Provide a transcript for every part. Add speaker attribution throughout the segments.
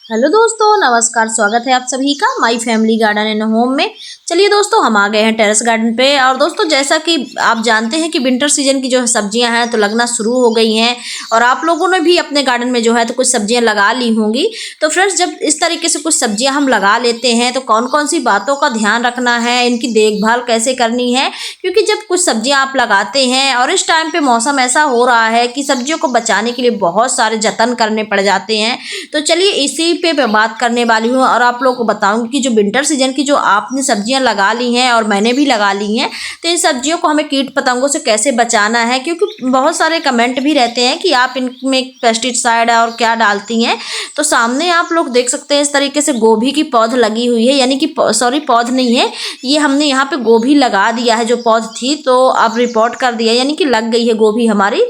Speaker 1: Hello दोस्तों, नमस्कार। स्वागत है आप सभी का my family garden and home में। चलिए दोस्तों, हम आ गए हैं टेरेस गार्डन पे। और दोस्तों, जैसा कि आप जानते हैं कि विंटर सीजन की जो है सब्जियां हैं तो लगना शुरू हो गई हैं, और आप लोगों ने भी अपने गार्डन में जो है तो कुछ सब्जियां लगा ली होंगी। तो फ्रेंड्स, जब इस तरीके से कुछ सब्जियां हम लगा लेते हैं तो कौन कौन सी बातों का ध्यान रखना है, इनकी देखभाल कैसे करनी है, क्योंकि जब कुछ सब्जियां आप लगाते हैं और इस टाइम पे मौसम ऐसा हो रहा है कि सब्जियों को बचाने के लिए बहुत सारे जतन करने पड़ जाते हैं। तो चलिए इसी पे मैं बात करने वाली हूँ और आप लोगों को बताऊंगी कि जो विंटर सीजन की जो आपने सब्जियां लगा ली हैं और मैंने भी लगा ली हैं, तो इन सब्जियों को हमें कीट पतंगों से कैसे बचाना है। क्योंकि बहुत सारे कमेंट भी रहते हैं कि आप इनमें पेस्टिसाइड और क्या डालती हैं। तो सामने आप लोग देख सकते हैं इस तरीके से गोभी की पौध लगी हुई है, यानी कि सॉरी, पौध नहीं है ये, हमने यहाँ पे गोभी लगा दिया है। जो पौध थी तो अब रिपोर्ट कर दिया, यानी कि लग गई है गोभी हमारी।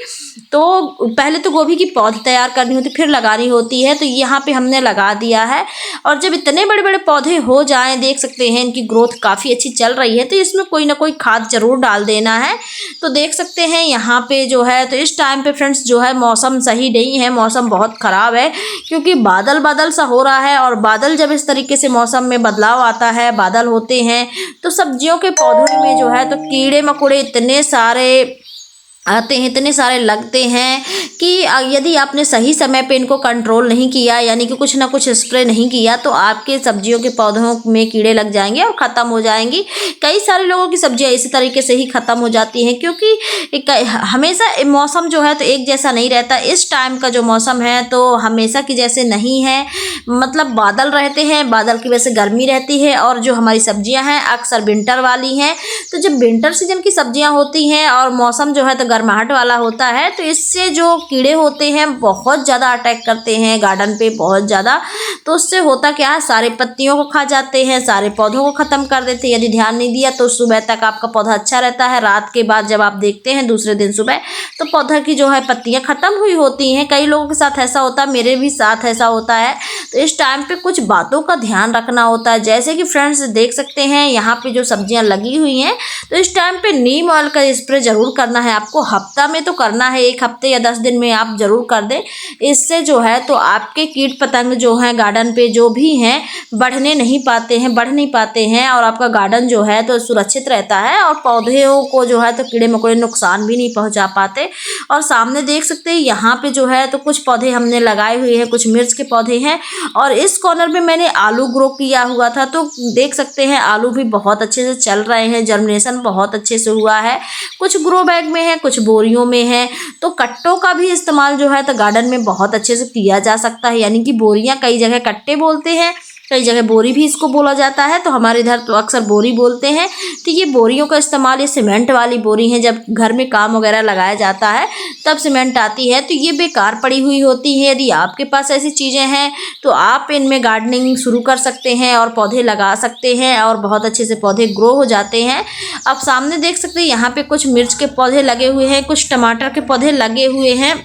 Speaker 1: तो पहले तो गोभी की पौध तैयार करनी होती, फिर लगानी होती है। तो यहाँ पे हमने लगा दिया है। और जब इतने बड़े बड़े पौधे हो जाएं, देख सकते हैं इनकी ग्रोथ काफ़ी अच्छी चल रही है, तो इसमें कोई ना कोई खाद जरूर डाल देना है। तो देख सकते हैं यहाँ पे जो है, तो इस टाइम पे फ्रेंड्स जो है मौसम सही नहीं है, मौसम बहुत ख़राब है, क्योंकि बादल बादल सा हो रहा है। और बादल जब इस तरीके से मौसम में बदलाव आता है, बादल होते हैं, तो सब्जियों के पौधों में जो है तो कीड़े मकोड़े इतने सारे आते हैं, इतने सारे लगते हैं कि यदि आपने सही समय पे इनको कंट्रोल नहीं किया, यानी कि कुछ ना कुछ स्प्रे नहीं किया, तो आपके सब्जियों के पौधों में कीड़े लग जाएंगे और ख़त्म हो जाएंगी। कई सारे लोगों की सब्जियां इसी तरीके से ही ख़त्म हो जाती हैं, क्योंकि हमेशा मौसम जो है तो एक जैसा नहीं रहता। इस टाइम का जो मौसम है तो हमेशा की जैसे नहीं है, मतलब बादल रहते हैं, बादल की वजह से गर्मी रहती है। और जो हमारी सब्जियाँ हैं अक्सर विंटर वाली हैं। तो जब विंटर सीजन की सब्जियाँ होती हैं और मौसम जो है तो गर्माहट वाला होता है, तो इससे जो कीड़े होते हैं बहुत ज़्यादा अटैक करते हैं गार्डन पे, बहुत ज़्यादा। तो उससे होता क्या है, सारे पत्तियों को खा जाते हैं, सारे पौधों को ख़त्म कर देते हैं। यदि ध्यान नहीं दिया तो सुबह तक आपका पौधा अच्छा रहता है, रात के बाद जब आप देखते हैं दूसरे दिन सुबह, तो पौधा की जो है पत्तियाँ ख़त्म हुई होती हैं। कई लोगों के साथ ऐसा होता है, मेरे भी साथ ऐसा होता है। तो इस टाइम पे कुछ बातों का ध्यान रखना होता है। जैसे कि फ्रेंड्स देख सकते हैं यहाँ पे जो सब्जियाँ लगी हुई हैं, तो इस टाइम पे नीम ऑयल का स्प्रे जरूर करना है आपको। हफ्ता में तो करना है, 1 हफ्ते या 10 दिन में आप जरूर कर दें। इससे जो है तो आपके कीट पतंग जो हैं गार्डन पे जो भी हैं बढ़ नहीं पाते हैं, और आपका गार्डन जो है तो सुरक्षित रहता है, और पौधों को जो है तो कीड़े मकोड़े नुकसान भी नहीं पहुंचा पाते। और सामने देख सकते हैं यहाँ पे जो है तो कुछ पौधे हमने लगाए हुए हैं, कुछ मिर्च के पौधे हैं, और इस कॉर्नर पे मैंने आलू ग्रो किया हुआ था। तो देख सकते हैं आलू भी बहुत अच्छे से चल रहे हैं, जर्मिनेशन बहुत अच्छे से हुआ है। कुछ ग्रो बैग में है, कुछ बोरियों में है। तो कट्टों का भी इस्तेमाल जो है तो गार्डन में बहुत अच्छे से किया जा सकता है, यानी कि बोरियां, कई जगह कट्टे बोलते हैं, कई जगह बोरी भी इसको बोला जाता है, तो हमारे इधर तो अक्सर बोरी बोलते हैं। तो ये बोरियों का इस्तेमाल, ये सीमेंट वाली बोरी है, जब घर में काम वगैरह लगाया जाता है तब सीमेंट आती है, तो ये बेकार पड़ी हुई होती है। यदि आपके पास ऐसी चीज़ें हैं तो आप इनमें गार्डनिंग शुरू कर सकते हैं और पौधे लगा सकते हैं, और बहुत अच्छे से पौधे ग्रो हो जाते हैं। आप सामने देख सकते हैं यहाँ पे कुछ मिर्च के पौधे लगे हुए हैं, कुछ टमाटर के पौधे लगे हुए हैं।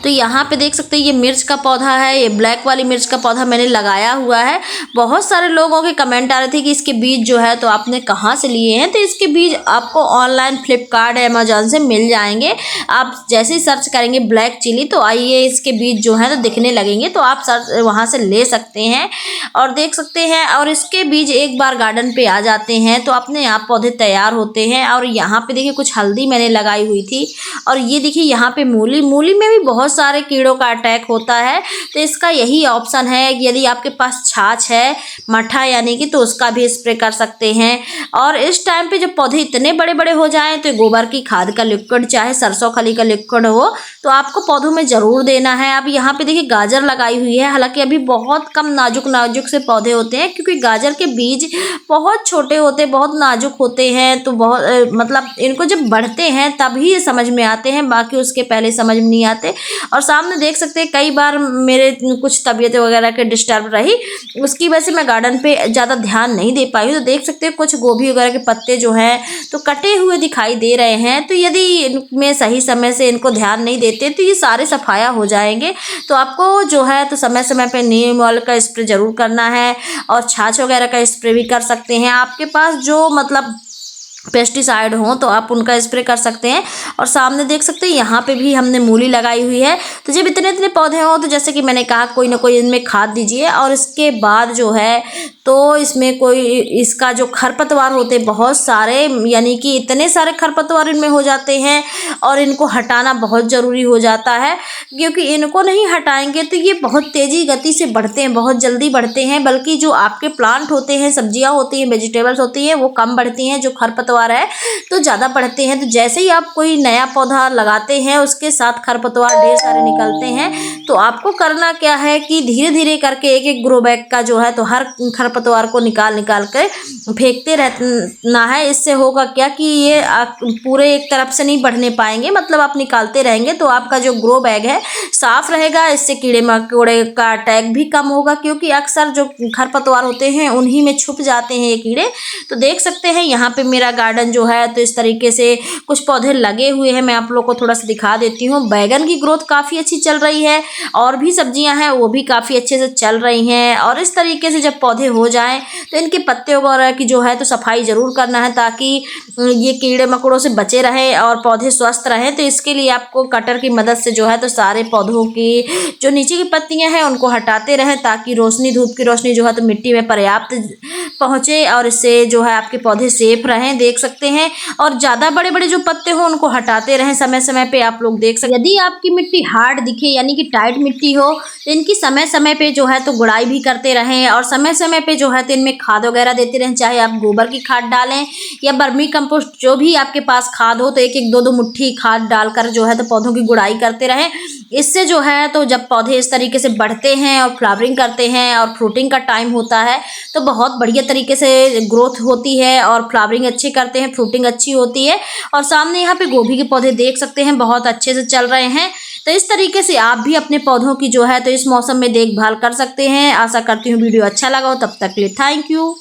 Speaker 1: तो यहाँ पे देख सकते हैं ये मिर्च का पौधा है, ये ब्लैक वाली मिर्च का पौधा मैंने लगाया हुआ है। बहुत सारे लोगों के कमेंट आ रहे थे कि इसके बीज जो है तो आपने कहाँ से लिए हैं। तो इसके बीज आपको ऑनलाइन फ्लिपकार्ट, अमेजोन से मिल जाएंगे। आप जैसे ही सर्च करेंगे ब्लैक चिली, तो आइए इसके बीज जो है तो दिखने लगेंगे, तो आप सर्च वहाँ से ले सकते हैं और देख सकते हैं। और इसके बीज एक बार गार्डन पे आ जाते हैं तो अपने आप पौधे तैयार होते हैं। और यहाँ पे देखिए कुछ हल्दी मैंने लगाई हुई थी, और ये देखिए यहाँ पे मूली में भी बहुत सारे कीड़ों का अटैक होता है। तो इसका यही ऑप्शन है कि यदि आपके पास छाछ है, मठा यानी कि, तो उसका भी स्प्रे कर सकते हैं। और इस टाइम पे जब पौधे इतने बड़े बड़े हो जाएं तो गोबर की खाद का लिक्विड, चाहे सरसों खली का लिक्विड हो, तो आपको पौधों में ज़रूर देना है। अब यहाँ पे देखिए गाजर लगाई हुई है, हालांकि अभी बहुत कम नाजुक से पौधे होते हैं, क्योंकि गाजर के बीज बहुत छोटे होते हैं, बहुत नाजुक होते हैं। तो बहुत मतलब इनको जब बढ़ते हैं तभी ये समझ में आते हैं, बाकी उसके पहले समझ में नहीं आते। और सामने देख सकते हैं कई बार मेरे कुछ तबीयत वगैरह के डिस्टर्ब रही, उसकी वजह से मैं गार्डन पे ज़्यादा ध्यान नहीं दे पाई। तो देख सकते हैं कुछ गोभी वगैरह के पत्ते जो हैं तो कटे हुए दिखाई दे रहे हैं। तो यदि इनमें सही समय से इनको ध्यान नहीं देते तो ये सारे सफाया हो जाएंगे। तो आपको जो है तो समय समय पे नीम ऑयल का स्प्रे जरूर करना है, और छाछ वगैरह का स्प्रे भी कर सकते हैं। आपके पास जो मतलब पेस्टिसाइड हो तो आप उनका स्प्रे कर सकते हैं। और सामने देख सकते हैं यहाँ पे भी हमने मूली लगाई हुई है। तो जब इतने इतने पौधे हों तो जैसे कि मैंने कहा कोई ना कोई इनमें खाद दीजिए। और इसके बाद जो है तो इसमें कोई इसका जो खरपतवार होते हैं बहुत सारे, यानी कि इतने सारे खरपतवार इनमें हो जाते हैं और इनको हटाना बहुत ज़रूरी हो जाता है, क्योंकि इनको नहीं हटाएंगे तो ये बहुत तेज़ी गति से बढ़ते हैं, बहुत जल्दी बढ़ते हैं। बल्कि जो आपके प्लांट होते हैं, सब्जियां होती हैं, वेजिटेबल्स होती हैं, वो कम बढ़ती हैं, जो खरपतवार है तो ज़्यादा बढ़ते हैं। तो जैसे ही आप कोई नया पौधा लगाते हैं उसके साथ खरपतवार ढेर सारे निकलते हैं। तो आपको करना क्या है कि धीरे धीरे करके एक एक ग्रो बैग का जो है तो हर खरपतवार को निकाल निकाल कर फेंकते रहना है। इससे होगा क्या कि ये पूरे एक तरफ से नहीं बढ़ने पाएंगे, मतलब आप निकालते रहेंगे तो आपका जो ग्रो बैग है साफ रहेगा। इससे कीड़े मकोड़े का अटैक भी कम होगा, क्योंकि अक्सर जो खरपतवार होते हैं उन्हीं में छुप जाते हैं ये कीड़े। तो देख सकते हैं यहाँ पे मेरा गार्डन जो है तो इस तरीके से कुछ पौधे लगे हुए हैं। मैं आप लोग को थोड़ा सा दिखा देती हूँ। बैगन की ग्रोथ काफ़ी अच्छी चल रही है और भी सब्जियां हैं वो भी काफ़ी अच्छे से चल रही हैं। और इस तरीके से जब पौधे हो जाएं तो इनके पत्ते वगैरह की जो है तो सफाई ज़रूर करना है, ताकि ये कीड़े मकोड़ों से बचे रहें और पौधे स्वस्थ रहें। तो इसके लिए आपको कटर की मदद से जो है तो सारे पौधों की जो नीचे की पत्तियां हैं उनको हटाते रहें, ताकि रोशनी, धूप की रोशनी जो है तो मिट्टी में पर्याप्त पहुँचे और इससे जो है आपके पौधे सेफ रहें। देख सकते हैं। और ज़्यादा बड़े बड़े जो पत्ते हों उनको हटाते रहें समय समय पे। आप लोग देख सकते हैं यदि आपकी मिट्टी हार्ड दिखे यानी कि टाइट मिट्टी हो तो इनकी समय समय पे जो है तो गुड़ाई भी करते रहें और समय समय पे जो है तो इनमें खाद वगैरह देते रहें। चाहे आप गोबर की खाद डालें या वर्मी कंपोस्ट, जो भी आपके पास खाद हो तो एक एक दो दो मुट्ठी खाद डालकर जो है तो पौधों की गुड़ाई करते रहें। इससे जो है तो जब पौधे इस तरीके से बढ़ते हैं और फ्लावरिंग करते हैं और फ्रूटिंग का टाइम होता है तो बहुत बढ़िया तरीके से ग्रोथ होती है और फ्लावरिंग अच्छी करते हैं, फ्रूटिंग अच्छी होती है। और सामने यहाँ पे गोभी के पौधे देख सकते हैं बहुत अच्छे से चल रहे हैं। तो इस तरीके से आप भी अपने पौधों की जो है तो इस मौसम में देखभाल कर सकते हैं। आशा करती हूँ वीडियो अच्छा लगा हो। तब तक के लिए थैंक यू।